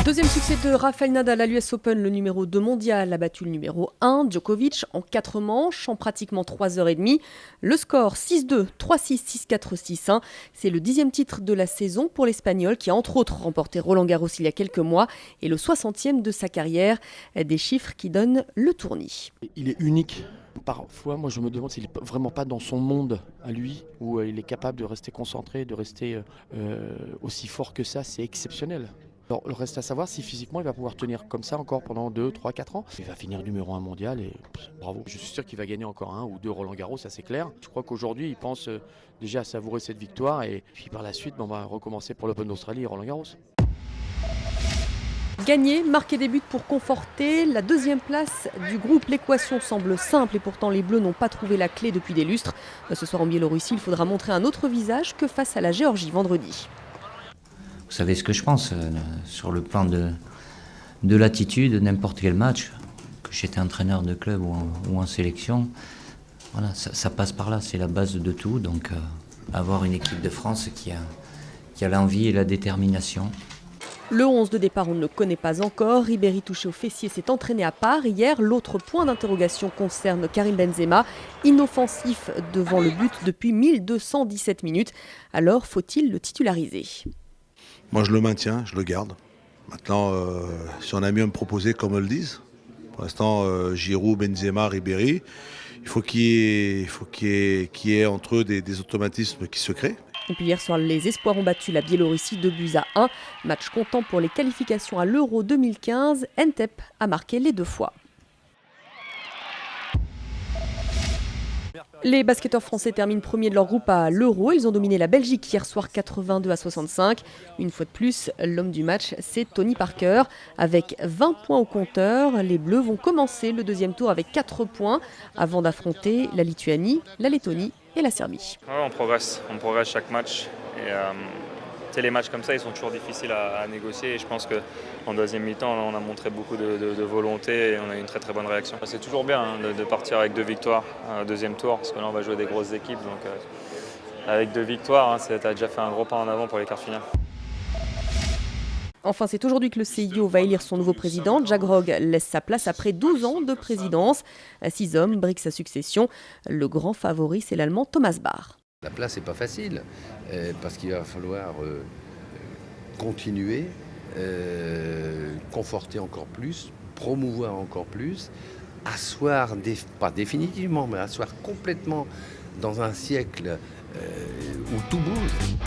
Deuxième succès de Rafael Nadal à l'US Open, le numéro 2 mondial a battu le numéro 1, Djokovic, en 4 manches, en pratiquement 3h30. Le score 6-2, 3-6, 6-4, 6-1. C'est le 10e titre de la saison pour l'Espagnol qui a entre autres remporté Roland-Garros il y a quelques mois et le 60e de sa carrière. Des chiffres qui donnent le tournis. Il est unique. Parfois, moi, je me demande s'il n'est vraiment pas dans son monde à lui, où il est capable de rester concentré, de rester aussi fort que ça. C'est exceptionnel. Alors, le reste à savoir si physiquement il va pouvoir tenir comme ça encore pendant 2, 3, 4 ans. Il va finir numéro 1 mondial et bravo. Je suis sûr qu'il va gagner encore un ou deux Roland-Garros, ça c'est clair. Je crois qu'aujourd'hui il pense déjà à savourer cette victoire et puis par la suite on va recommencer pour l'Open d'Australie et Roland-Garros. Gagner, marquer des buts pour conforter la deuxième place du groupe. L'équation semble simple et pourtant les Bleus n'ont pas trouvé la clé depuis des lustres. Ce soir en Biélorussie, il faudra montrer un autre visage que face à la Géorgie vendredi. Vous savez ce que je pense sur le plan de l'attitude, n'importe quel match, que j'étais entraîneur de club ou en sélection, voilà, ça passe par là, c'est la base de tout. Donc avoir une équipe de France qui a l'envie et la détermination. Le 11 de départ, on ne le connaît pas encore. Ribéry touché au fessier s'est entraîné à part. Hier, l'autre point d'interrogation concerne Karim Benzema, inoffensif devant le but depuis 1217 minutes. Alors, faut-il le titulariser ? Moi je le maintiens, je le garde. Maintenant, si on a mieux à me proposer, comme eux le disent, pour l'instant, Giroud, Benzema, Ribéry, il faut qu'il y ait entre eux des automatismes qui se créent. Et puis hier soir, les Espoirs ont battu la Biélorussie 2-1. Match comptant pour les qualifications à l'Euro 2015. Ntep a marqué les 2 fois. Les basketteurs français terminent premiers de leur groupe à l'Euro. Ils ont dominé la Belgique hier soir 82-65. Une fois de plus, l'homme du match, c'est Tony Parker. Avec 20 points au compteur, les Bleus vont commencer le deuxième tour avec 4 points avant d'affronter la Lituanie, la Lettonie et la Serbie. Ouais, on progresse chaque match. Et, les matchs comme ça, ils sont toujours difficiles à négocier. Et je pense qu'en deuxième mi-temps, on a montré beaucoup de volonté et on a eu une très très bonne réaction. C'est toujours bien de partir avec 2 victoires au deuxième tour, parce que là, on va jouer des grosses équipes. Donc, avec 2 victoires, tu as déjà fait un gros pas en avant pour les quarts finales. Enfin, c'est aujourd'hui que le CIO va élire son nouveau président. Jack Rogg laisse sa place après 12 ans de présidence. 6 hommes briquent sa succession. Le grand favori, c'est l'Allemand Thomas Bach. La place n'est pas facile, parce qu'il va falloir continuer, conforter encore plus, promouvoir encore plus, asseoir, pas définitivement, mais asseoir complètement dans un siècle où tout bouge.